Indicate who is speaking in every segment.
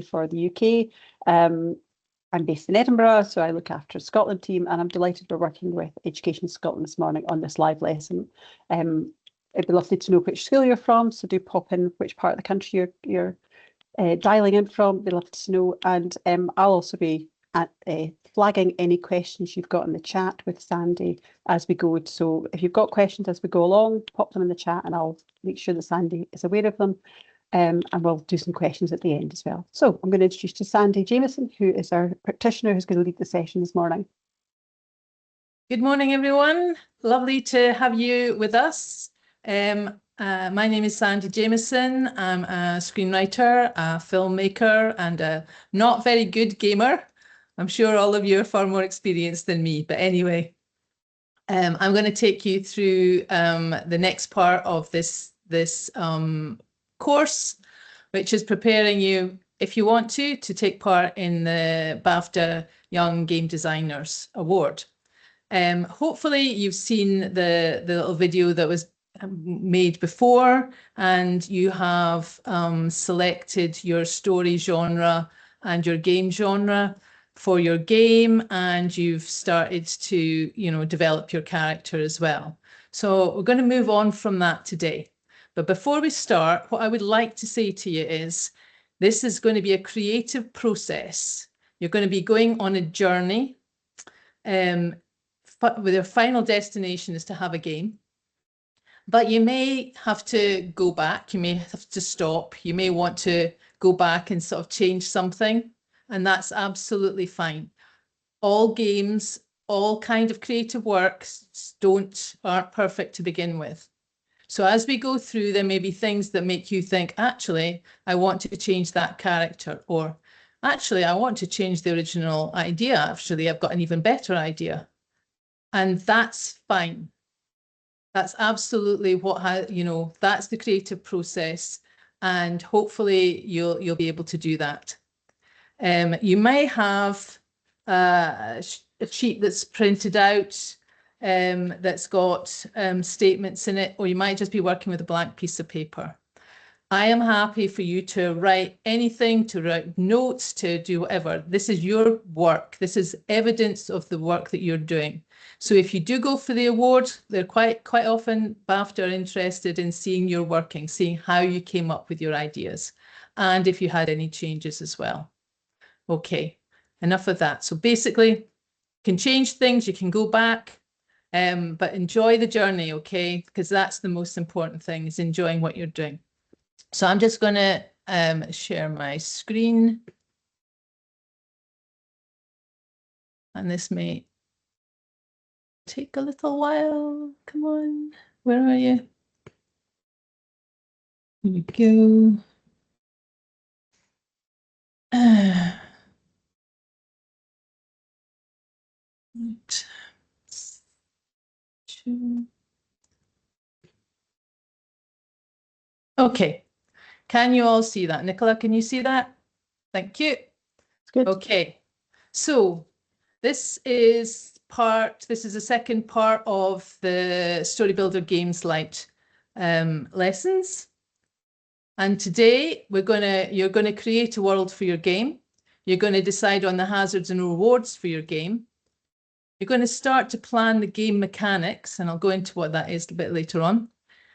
Speaker 1: for the UK. I'm based in Edinburgh, so I look after the Scotland team, and I'm delighted we're working with Education Scotland this morning on this live lesson. It'd be lovely to know which school you're from, so do pop in which part of the country you're dialing in from. It'd be lovely to know, and I'll also be flagging any questions you've got in the chat with Sandy as we go. So if you've got questions as we go along, pop them in the chat and I'll make sure that Sandy is aware of them. And we'll do some questions at the end as well. So I'm going to introduce you to Sandy Jamieson, who is our practitioner who's going to lead the session this morning.
Speaker 2: Good morning, everyone. Lovely to have you with us. My name is Sandy Jamieson. I'm a screenwriter, a filmmaker, and a not very good gamer. I'm sure all of you are far more experienced than me, but anyway, I'm going to take you through the next part of this course, which is preparing you, if you want to take part in the BAFTA Young Game Designers Award. Hopefully you've seen the little video that was made before, and you have selected your story genre and your game genre for your game, and you've started to, develop your character as well. So we're going to move on from that today. But before we start, what I would like to say to you is this is going to be a creative process. You're going to be going on a journey with your final destination is to have a game. But you may have to go back, you may have to stop, you may want to go back and sort of change something, and that's absolutely fine. All games, all kind of creative works aren't perfect to begin with. So as we go through, there may be things that make you think, actually, I want to change that character, or actually, I want to change the original idea. Actually, I've got an even better idea. And that's fine. That's absolutely that's the creative process. And hopefully you'll be able to do that. You may have a sheet that's printed out that's got statements in it, or you might just be working with a blank piece of paper. I am happy for you to write anything, to write notes, to do whatever. This is your work. This is evidence of the work that you're doing. So if you do go for the award, they're quite often BAFTA are interested in seeing your working, seeing how you came up with your ideas, and if you had any changes as well. Okay, enough of that. So basically, you can change things, you can go back, but enjoy the journey, okay? Because that's the most important thing, is enjoying what you're doing. So I'm just going to share my screen. And this may take a little while. Come on, where are you? Here we go. Right. Okay, can you all see that? Nicola, can you see that? Thank you.
Speaker 1: Good.
Speaker 2: Okay, so this is the second part of the Story Builder Games Lite lessons. And today you're going to create a world for your game. You're going to decide on the hazards and rewards for your game. You're going to start to plan the game mechanics, and I'll go into what that is a bit later on.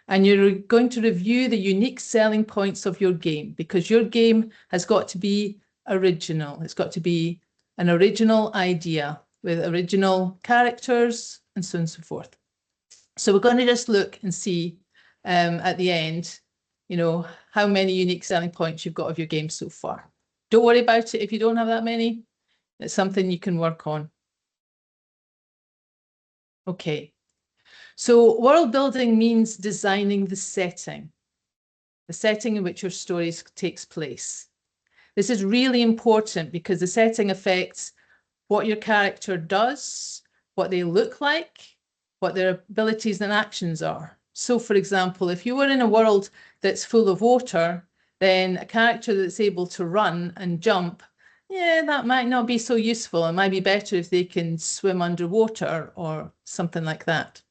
Speaker 2: And you're going to review the unique selling points of your game, because your game has got to be original. It's got to be an original idea with original characters and so on and so forth. So we're going to just look and see at the end, how many unique selling points you've got of your game so far. Don't worry about it if you don't have that many. It's something you can work on. Okay. So world building means designing the setting in which your story takes place. This is really important because the setting affects what your character does, what they look like, what their abilities and actions are. So, for example, if you were in a world that's full of water, then a character that's able to run and jump, that might not be so useful. It might be better if they can swim underwater or something like that.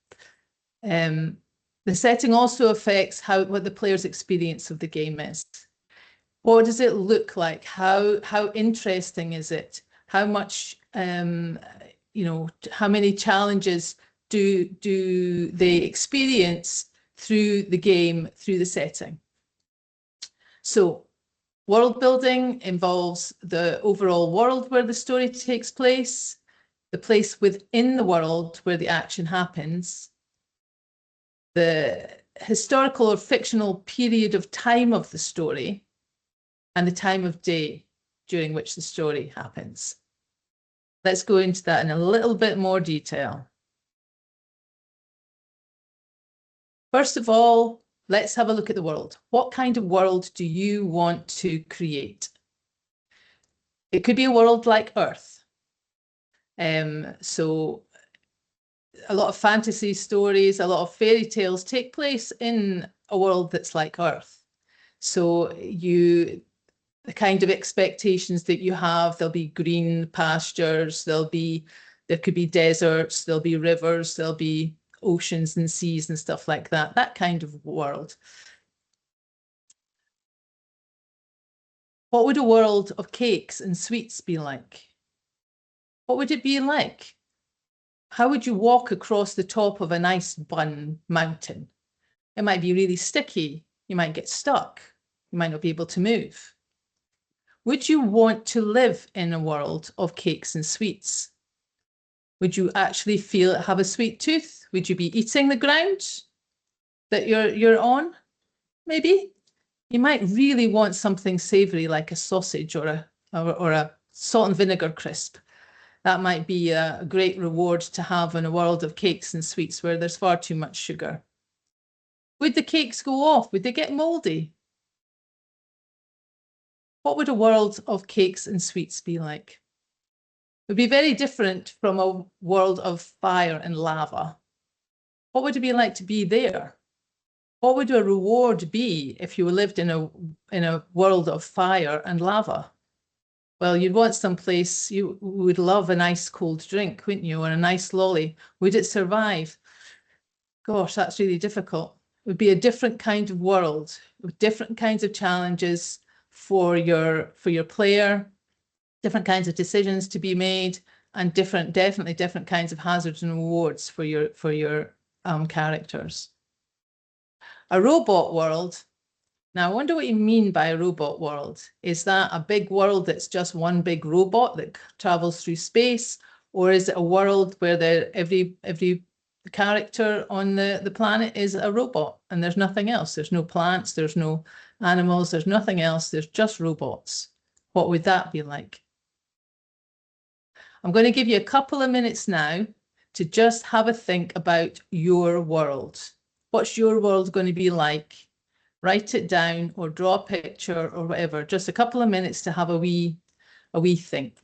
Speaker 2: The setting also affects what the player's experience of the game is. What does it look like? How interesting is it? How much, you know, how many challenges do they experience through the game, through the setting? So world building involves the overall world where the story takes place, the place within the world where the action happens, the historical or fictional period of time of the story, and the time of day during which the story happens. Let's go into that in a little bit more detail. First of all, let's have a look at the world. What kind of world do you want to create? It could be a world like Earth. So a lot of fantasy stories, a lot of fairy tales take place in a world that's like Earth. So the kind of expectations that you have, there'll be green pastures, there could be deserts, there'll be rivers, there'll be oceans and seas and stuff like that, that kind of world. What would a world of cakes and sweets be like? What would it be like? How would you walk across the top of an ice bun mountain? It might be really sticky. You might get stuck. You might not be able to move. Would you want to live in a world of cakes and sweets? Would you actually have a sweet tooth? Would you be eating the ground that you're on? Maybe. You might really want something savory like a sausage or a salt and vinegar crisp. That might be a great reward to have in a world of cakes and sweets where there's far too much sugar. Would the cakes go off? Would they get moldy? What would a world of cakes and sweets be like? It would be very different from a world of fire and lava. What would it be like to be there? What would a reward be if you lived in a world of fire and lava? Well, you'd want someplace, you would love a nice cold drink, wouldn't you? Or a nice lolly. Would it survive? Gosh, that's really difficult. It would be a different kind of world with different kinds of challenges for your player, different kinds of decisions to be made, and definitely different kinds of hazards and rewards for your characters. A robot world. Now, I wonder what you mean by a robot world. Is that a big world that's just one big robot that travels through space? Or is it a world where every character on the planet is a robot and there's nothing else? There's no plants, there's no animals, there's nothing else, there's just robots. What would that be like? I'm going to give you a couple of minutes now to just have a think about your world. What's your world going to be like? Write it down or draw a picture or whatever. Just a couple of minutes to have a wee think.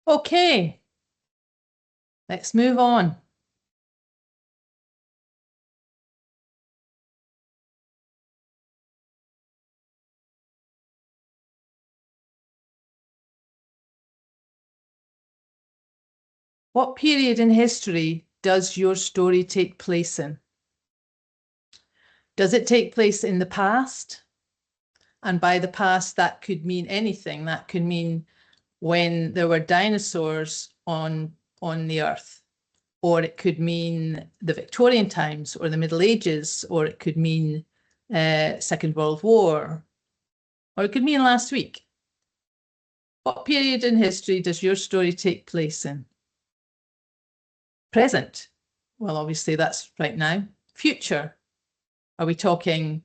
Speaker 2: Okay, let's move on. What period in history does your story take place in? Does it take place in the past? And by the past, that could mean anything. That could mean when there were dinosaurs on the earth, or it could mean the Victorian times or the Middle Ages, or it could mean Second World War, or it could mean last week. What period in history does your story take place in? Present. Well, obviously that's right now. Future. Are we talking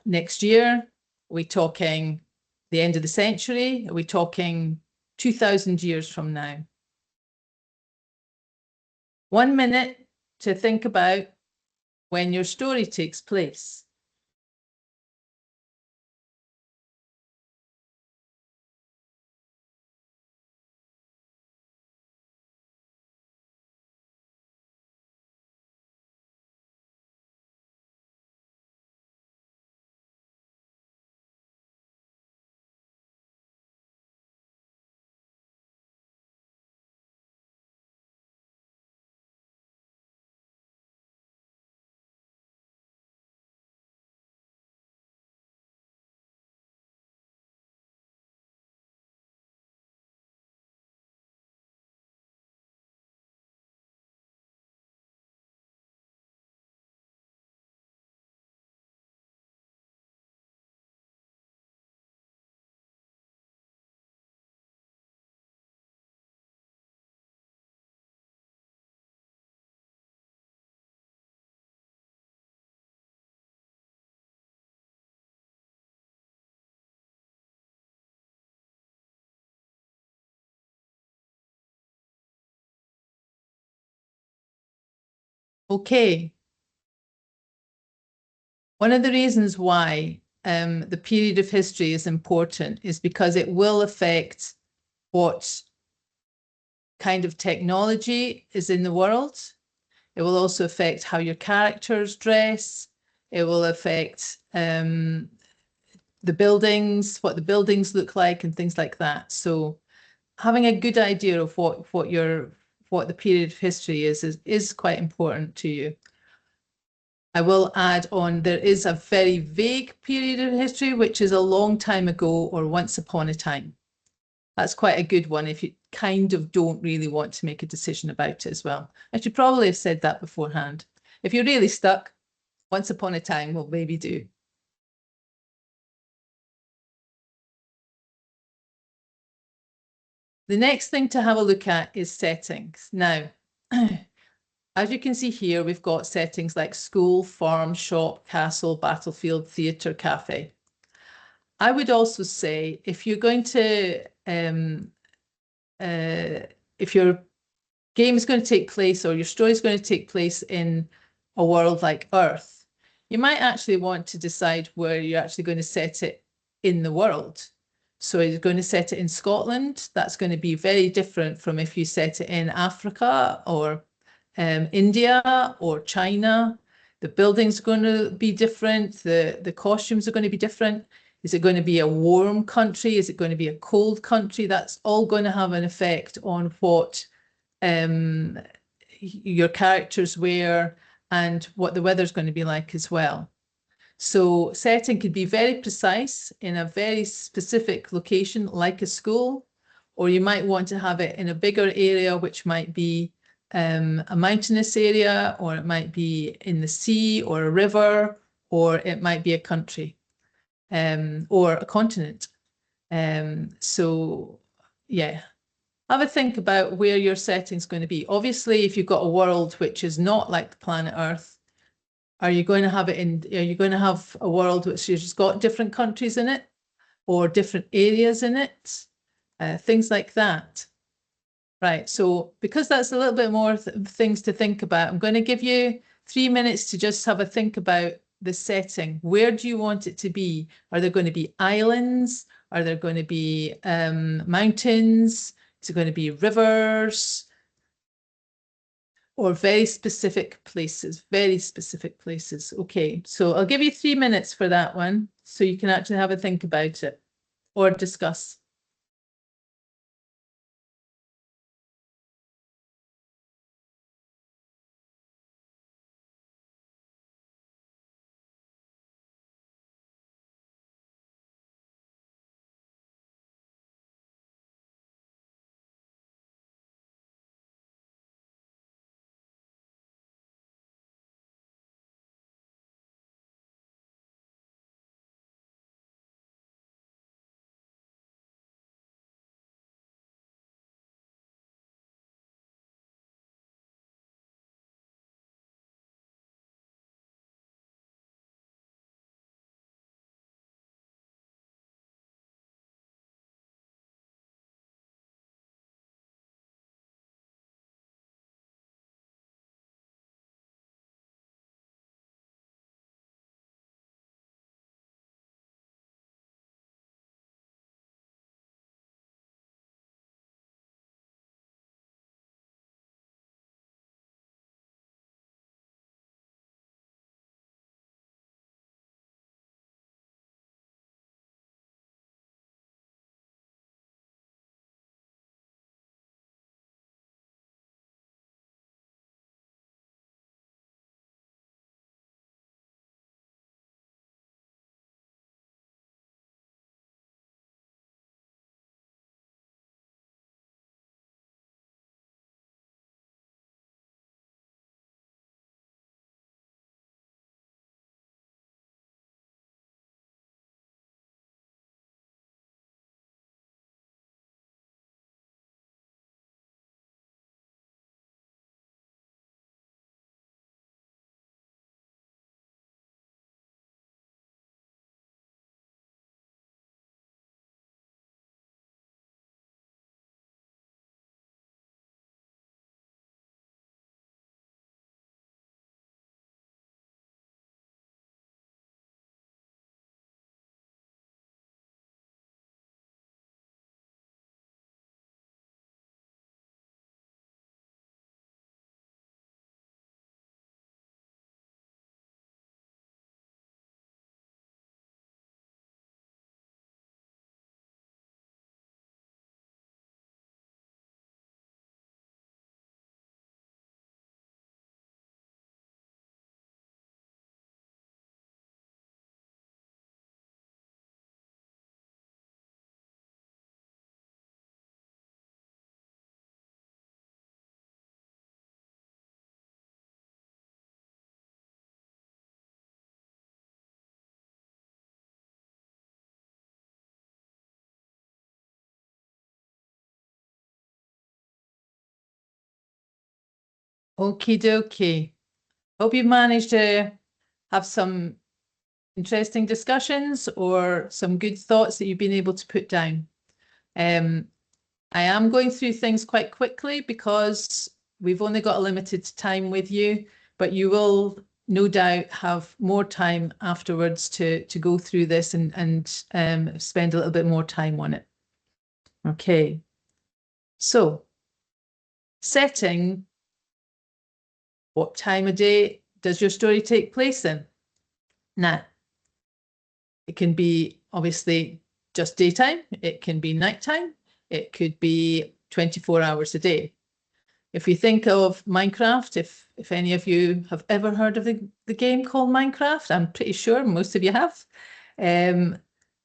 Speaker 2: next year? Are we talking the end of the century? Are we talking 2000 years from now? 1 minute to think about when your story takes place. Okay. One of the reasons why the period of history is important is because it will affect what kind of technology is in the world. It will also affect how your characters dress. It will affect the buildings, what the buildings look like, and things like that. So having a good idea of what the period of history is quite important to you. I will add on, there is a very vague period of history, which is a long time ago or once upon a time. That's quite a good one if you kind of don't really want to make a decision about it as well. I should probably have said that beforehand. If you're really stuck, once upon a time will maybe do. The next thing to have a look at is settings. Now, as you can see here, we've got settings like school, farm, shop, castle, battlefield, theatre, cafe. I would also say if you're going to, if your game is going to take place or your story is going to take place in a world like Earth, you might actually want to decide where you're actually going to set it in the world. So you're going to set it in Scotland. That's going to be very different from if you set it in Africa or India or China. The buildings are going to be different. The costumes are going to be different. Is it going to be a warm country? Is it going to be a cold country? That's all going to have an effect on what your characters wear and what the weather's going to be like as well. So setting could be very precise in a very specific location, like a school, or you might want to have it in a bigger area, which might be a mountainous area, or it might be in the sea or a river, or it might be a country or a continent. So yeah, have a think about where your setting's going to be. Obviously, if you've got a world which is not like the planet Earth, are you going to have a world which has got different countries in it or different areas in it? Things like that. Right, so because that's a little bit more things to think about, I'm going to give you 3 minutes to just have a think about the setting. Where do you want it to be? Are there going to be islands? Are there going to be mountains? Is it going to be rivers? Or very specific places, very specific places. Okay, so I'll give you 3 minutes for that one, so you can actually have a think about it or discuss. Okie dokie. Hope you've managed to have some interesting discussions or some good thoughts that you've been able to put down. I am going through things quite quickly because we've only got a limited time with you, but you will no doubt have more time afterwards to go through this and spend a little bit more time on it. Okay, so setting, what time of day does your story take place in? Now, it can be obviously just daytime, it can be nighttime, it could be 24 hours a day. If you think of Minecraft, if any of you have ever heard of the game called Minecraft, I'm pretty sure most of you have.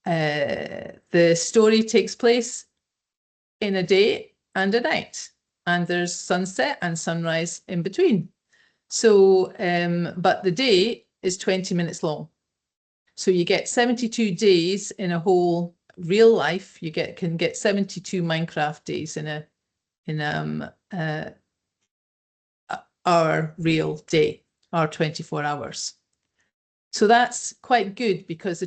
Speaker 2: The story takes place in a day and a night, and there's sunset and sunrise in between. So, but the day is 20 minutes long. So you get 72 days in a whole real life. You can get 72 Minecraft days in our real day, our 24 hours. So that's quite good because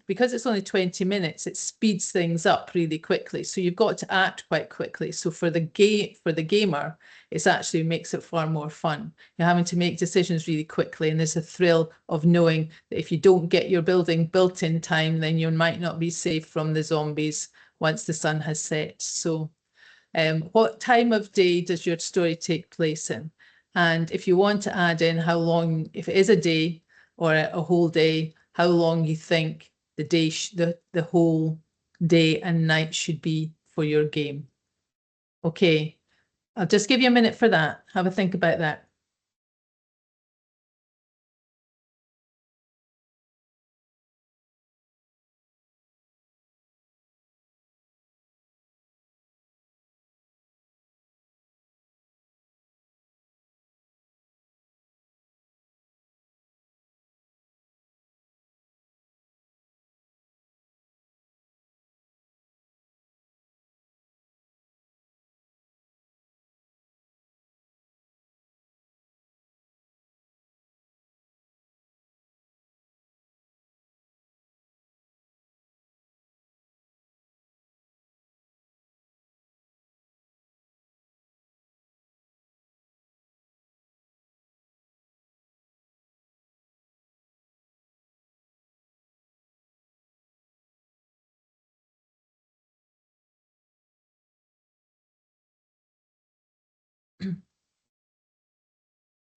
Speaker 2: because it's only 20 minutes, it speeds things up really quickly. So you've got to act quite quickly. So for the gamer, it actually makes it far more fun. You're having to make decisions really quickly, and there's a thrill of knowing that if you don't get your building built in time, then you might not be safe from the zombies once the sun has set. So What time of day does your story take place in? And if you want to add in how long, if it is a day or a whole day, how long you think the day, the whole day and night should be for your game. Okay, I'll just give you a minute for that. Have a think about that.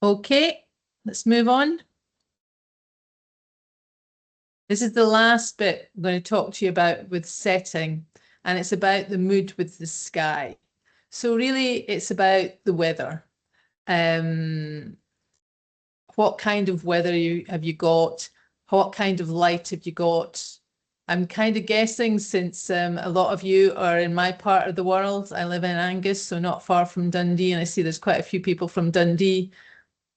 Speaker 2: Okay, let's move on. This is the last bit I'm going to talk to you about with setting, and it's about the mood with the sky. So really, it's about the weather. What kind of weather have you got? What kind of light have you got? I'm kind of guessing, since a lot of you are in my part of the world. I live in Angus, so not far from Dundee, and I see there's quite a few people from Dundee.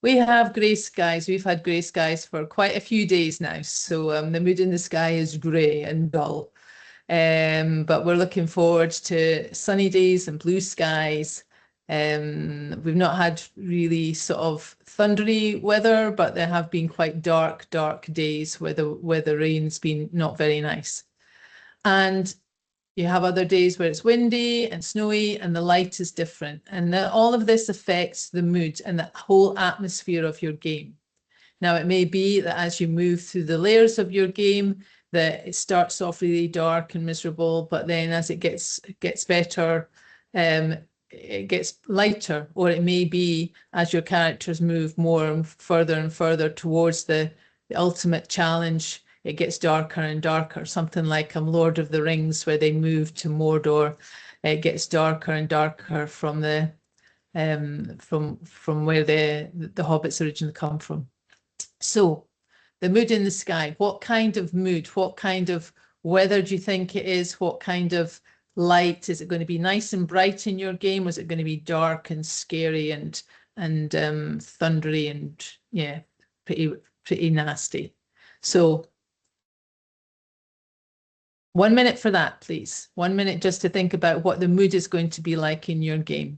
Speaker 2: We have grey skies. We've had grey skies for quite a few days now. So the mood in the sky is grey and dull. But we're looking forward to sunny days and blue skies. We've not had really sort of thundery weather, but there have been quite dark days where the rain's been not very nice. And you have other days where it's windy and snowy and the light is different. And all of this affects the mood and the whole atmosphere of your game. Now, it may be that as you move through the layers of your game, that it starts off really dark and miserable, but then as it gets better, it gets lighter. Or it may be as your characters move more and further towards the ultimate challenge, it gets darker and darker, something like Lord of the Rings, where they move to Mordor. It gets darker and darker from the from where the hobbits originally come from. So the mood in the sky, what kind of mood, what kind of weather do you think it is? What kind of light? Is it going to be nice and bright in your game? Or is it going to be dark and scary and thundery and yeah, pretty nasty? So 1 minute for that, please. 1 minute just to think about what the mood is going to be like in your game.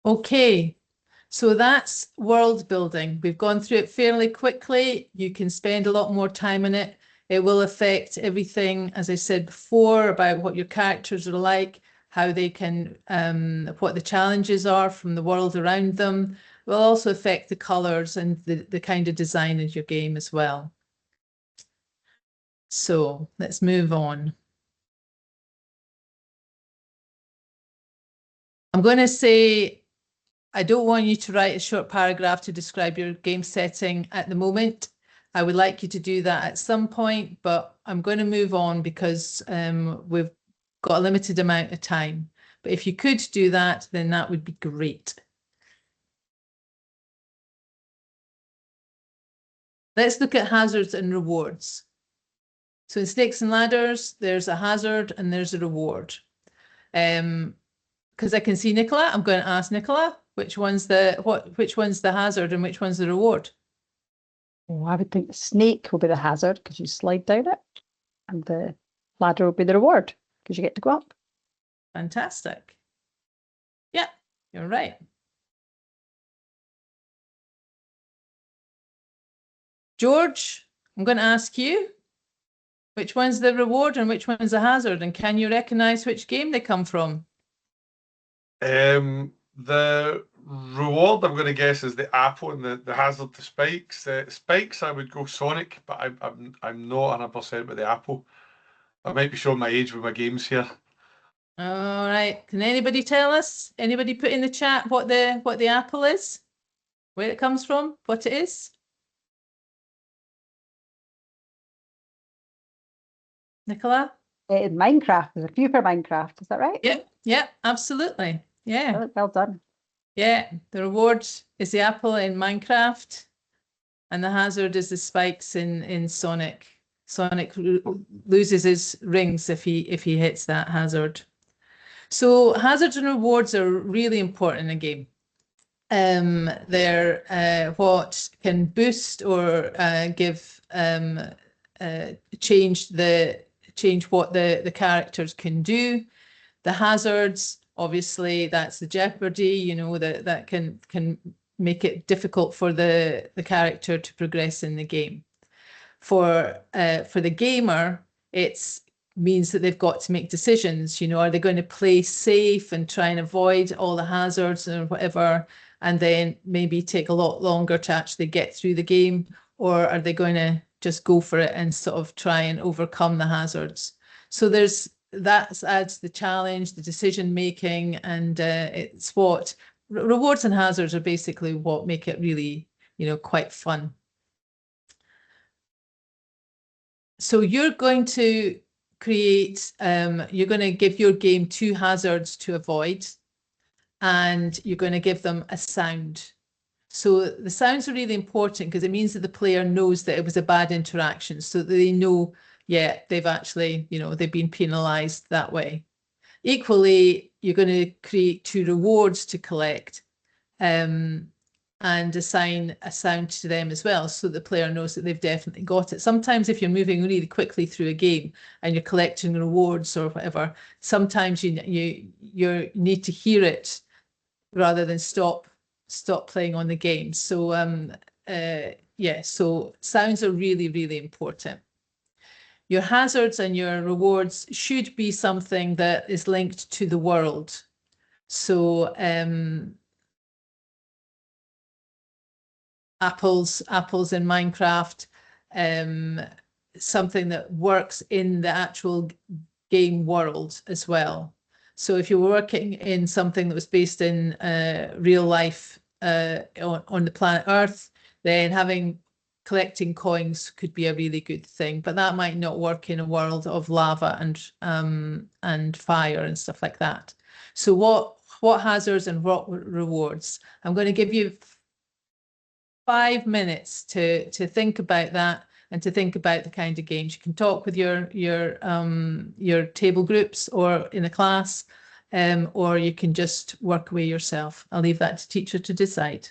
Speaker 2: Okay, so that's world building. We've gone through it fairly quickly. You can spend a lot more time in it. It will affect everything, as I said before, about what your characters are like, how they can, what the challenges are from the world around them. It will also affect the colors and the kind of design of your game as well. So let's move on. I'm going to say, I don't want you to write a short paragraph to describe your game setting at the moment. I would like you to do that at some point, but I'm going to move on because we've got a limited amount of time. But if you could do that, then that would be great. Let's look at hazards and rewards. So in Snakes and Ladders, there's a hazard and there's a reward. Because I can see Nicola, I'm going to ask Nicola, which one's the hazard and which one's the reward?
Speaker 1: Oh, I would think the snake will be the hazard because you slide down it, and the ladder will be the reward because you get to go up.
Speaker 2: Fantastic. Yeah, you're right. George, I'm going to ask you, which one's the reward and which one's the hazard? And can you recognize which game they come from?
Speaker 3: The reward I'm going to guess is the apple, and the hazard to Spikes. Spikes, I would go Sonic, but I'm not 100% with the apple. I might be showing my age with my games here.
Speaker 2: All right. Can anybody tell us? Anybody put in the chat what the apple is? Where it comes from? What it is? Nicola?
Speaker 1: In Minecraft, there's a few for Minecraft. Is that right?
Speaker 2: Yep, absolutely. Yeah.
Speaker 1: Well done.
Speaker 2: Yeah, the reward is the apple in Minecraft, and the hazard is the spikes in Sonic. Sonic loses his rings if he hits that hazard. So hazards and rewards are really important in a game. They're what can boost or give change what the characters can do. The hazards, obviously, that's the jeopardy, you know, that can make it difficult for the character to progress in the game. For the gamer, it means that they've got to make decisions. You know, are they going to play safe and try and avoid all the hazards or whatever, and then maybe take a lot longer to actually get through the game, or are they going to just go for it and sort of try and overcome the hazards? So that adds the challenge, the decision making, and it's what rewards and hazards are basically what make it really, you know, quite fun. So you're going to create, you're going to give your game 2 hazards to avoid, and you're going to give them a sound. So the sounds are really important because it means that the player knows that it was a bad interaction, so that they know, yeah, they've actually, you know, they've been penalized that way. Equally, you're going to create 2 rewards to collect, and assign a sound to them as well, so the player knows that they've definitely got it. Sometimes if you're moving really quickly through a game and you're collecting rewards or whatever, sometimes you need to hear it rather than stop playing on the game. So yeah, so sounds are really, really important. Your hazards and your rewards should be something that is linked to the world. So apples in Minecraft, something that works in the actual game world as well. So if you're working in something that was based in real life on the planet Earth, then collecting coins could be a really good thing, but that might not work in a world of lava and fire and stuff like that. So what hazards and what rewards? I'm going to give you 5 minutes to think about that and to think about the kind of games. You can talk with your table groups or in a class, or you can just work away yourself. I'll leave that to teacher to decide.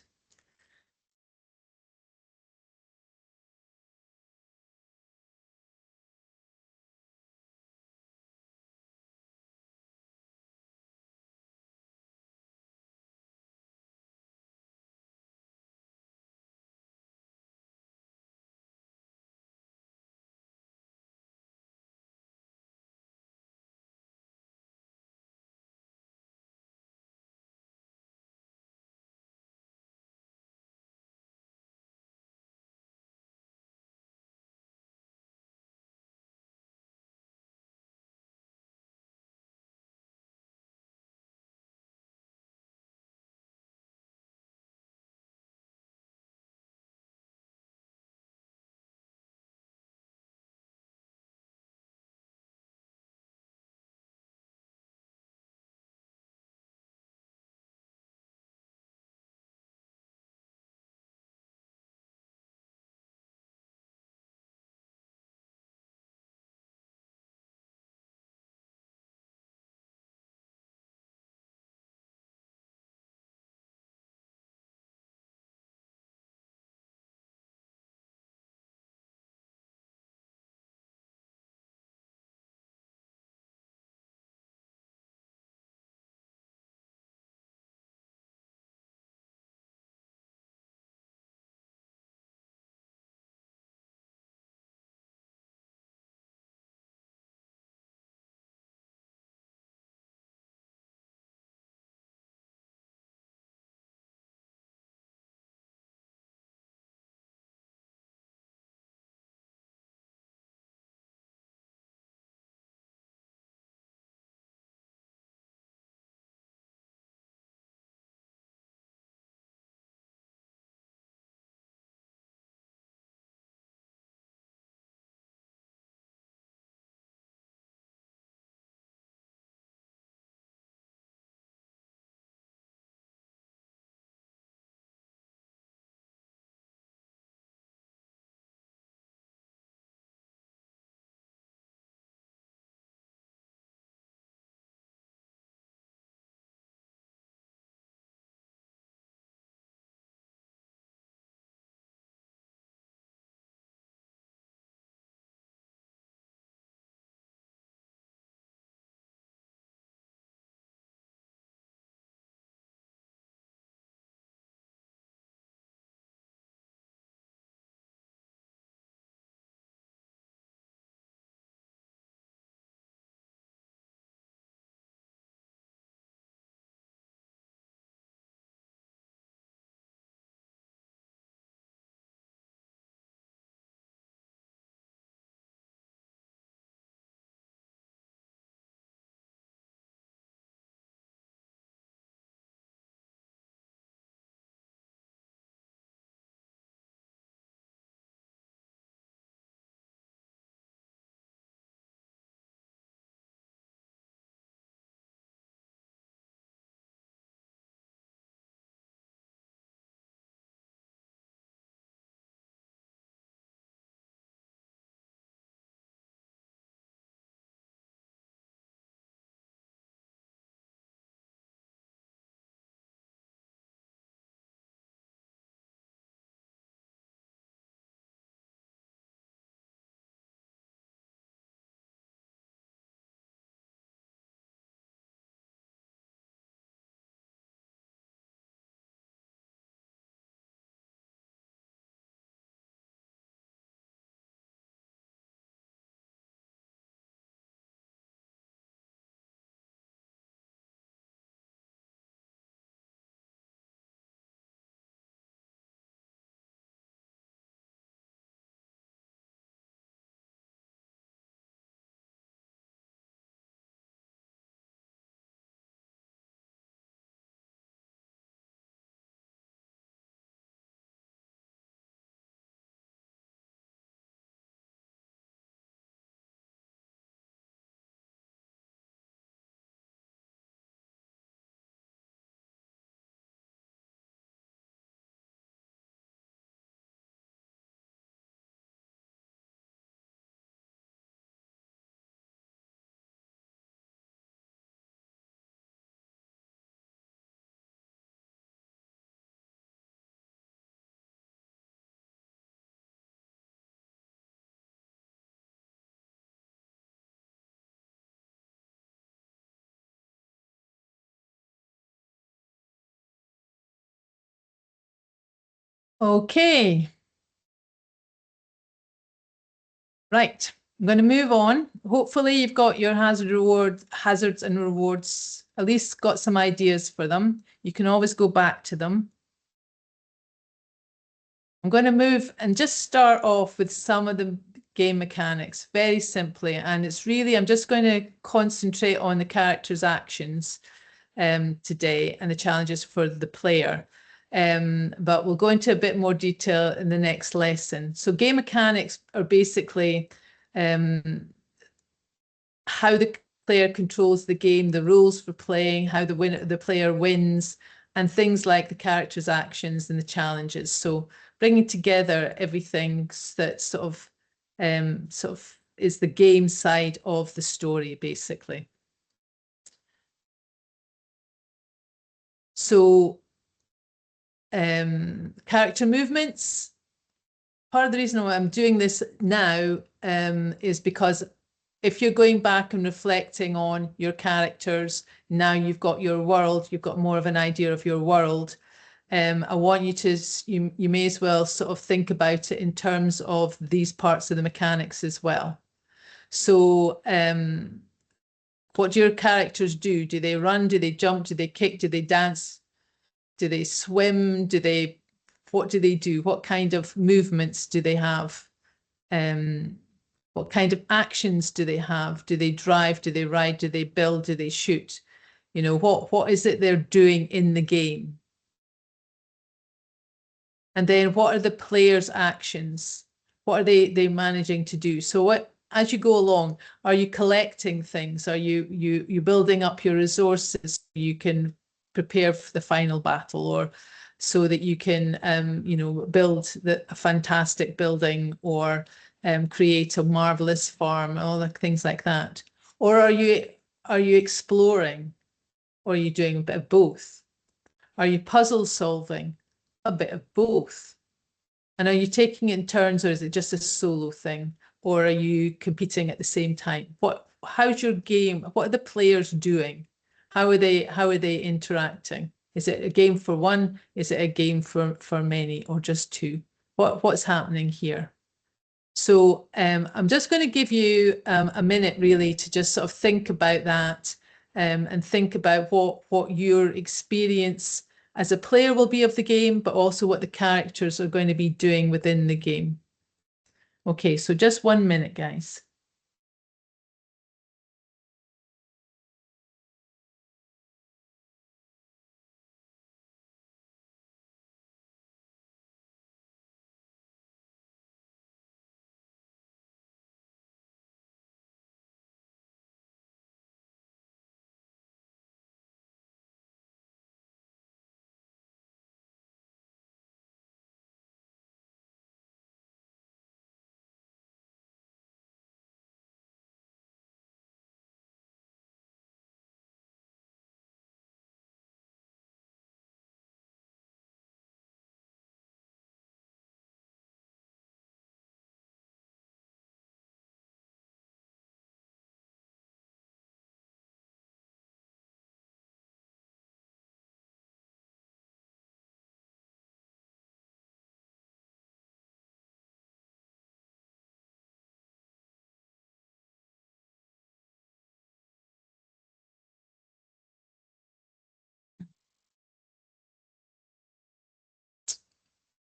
Speaker 2: Okay. Right. I'm going to move on. Hopefully you've got your hazards and rewards, at least got some ideas for them. You can always go back to them. I'm going to move and just start off with some of the game mechanics very simply. And it's really, I'm just going to concentrate on the character's actions today and the challenges for the player. But we'll go into a bit more detail in the next lesson. So game mechanics are basically how the player controls the game, the rules for playing, how the player wins, and things like the character's actions and the challenges. So bringing together everything that sort of is the game side of the story, basically. So character movements. Part of the reason why I'm doing this now is because if you're going back and reflecting on your characters, now you've got your world, you've got more of an idea of your world. I want you to, you may as well sort of think about it in terms of these parts of the mechanics as well. So what do your characters do? Do they run? Do they jump? Do they kick? Do they dance? Do they swim? What do they do? What kind of movements do they have? What kind of actions do they have? Do they drive? Do they ride? Do they build? Do they shoot? You know, what is it they're doing in the game? And then what are the players' actions? What are they managing to do? So what, as you go along, are you collecting things? Are you building up your resources so you can prepare for the final battle, or so that you can you know, build a fantastic building, or create a marvelous farm, all the things like that? Or are you exploring, or are you doing a bit of both? Are you puzzle solving? A bit of both. And are you taking it in turns, or is it just a solo thing? Or are you competing at the same time? How's your game? What are the players doing? How are they interacting? Is it a game for one? Is it a game for many, or just two? What's happening here? So I'm just going to give you a minute really to just sort of think about that, and think about what your experience as a player will be of the game, but also what the characters are going to be doing within the game. Okay, so just 1 minute, guys.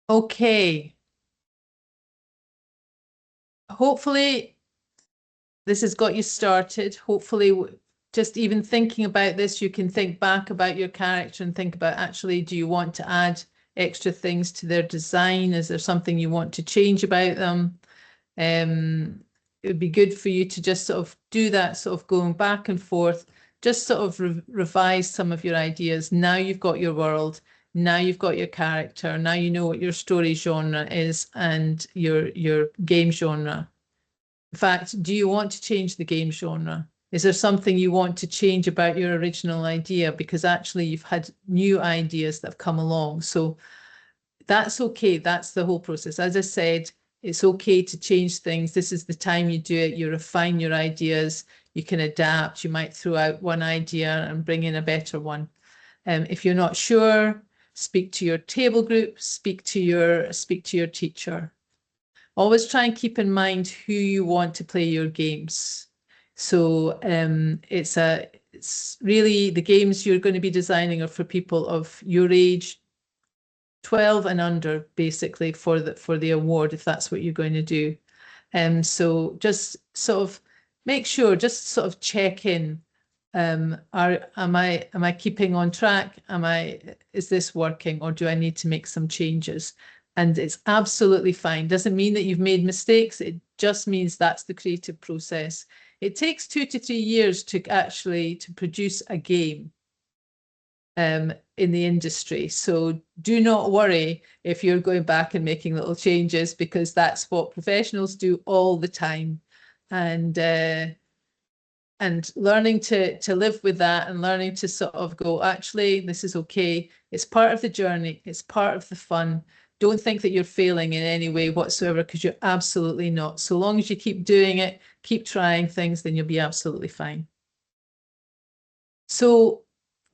Speaker 2: Okay. Hopefully this has got you started. Hopefully just even thinking about this, you can think back about your character and think about, actually, do you want to add extra things to their design? Is there something you want to change about them? It would be good for you to just sort of do that, sort of going back and forth, just sort of revise some of your ideas. Now you've got your world, now you've got your character, now you know what your story genre is and your game genre. In fact, do you want to change the game genre? Is there something you want to change about your original idea? Because actually you've had new ideas that have come along. So that's okay. That's the whole process. As I said, it's okay to change things. This is the time you do it. You refine your ideas. You can adapt. You might throw out one idea and bring in a better one. If you're not sure, speak to your table group, speak to your teacher. Always try and keep in mind who you want to play your games. So it's really the games you're going to be designing are for people of your age, 12 and under, basically, for the award, if that's what you're going to do. So just sort of make sure, just sort of check in. Am I keeping on track? Is this working, or do I need to make some changes? And it's absolutely fine. Doesn't mean that you've made mistakes. It just means that's the creative process. It takes 2 to 3 years to produce a game in the industry. So do not worry if you're going back and making little changes, because that's what professionals do all the time. And learning to live with that, and learning to sort of go, actually, this is okay. It's part of the journey. It's part of the fun. Don't think that you're failing in any way whatsoever, because you're absolutely not. So long as you keep doing it, keep trying things, then you'll be absolutely fine. So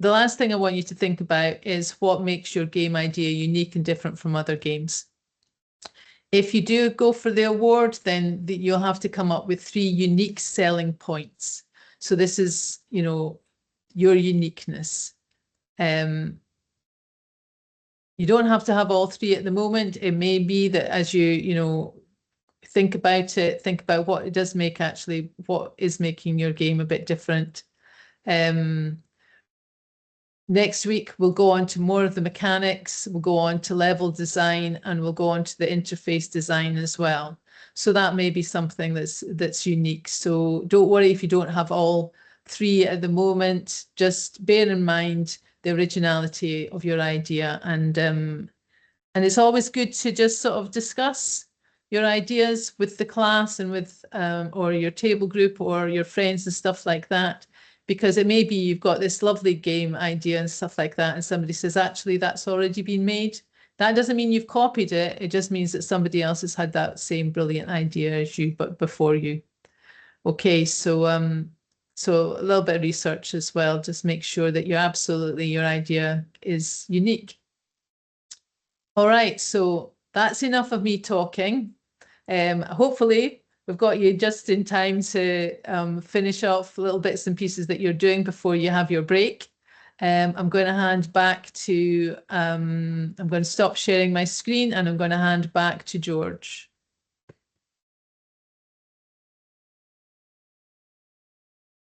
Speaker 2: the last thing I want you to think about is what makes your game idea unique and different from other games. If you do go for the award, then you'll have to come up with 3 unique selling points. So this is, your uniqueness. You don't have to have all 3 at the moment. It may be that as you think about it, think about what it does make, actually, what is making your game a bit different. Next week, we'll go on to more of the mechanics, we'll go on to level design, and we'll go on to the interface design as well. So that may be something that's unique. So don't worry if you don't have all 3 at the moment. Just bear in mind the originality of your idea. And it's always good to just sort of discuss your ideas with the class and with or your table group or your friends and stuff like that. Because it may be you've got this lovely game idea and stuff like that, and somebody says, actually, that's already been made. That doesn't mean you've copied it. It just means that somebody else has had that same brilliant idea as you, but before you. Okay, so so a little bit of research as well. Just make sure that your idea is unique. All right, so that's enough of me talking. Hopefully, we've got you just in time to finish off little bits and pieces that you're doing before you have your break. I'm going to hand back to, I'm going to stop sharing my screen, and I'm going to hand back to George.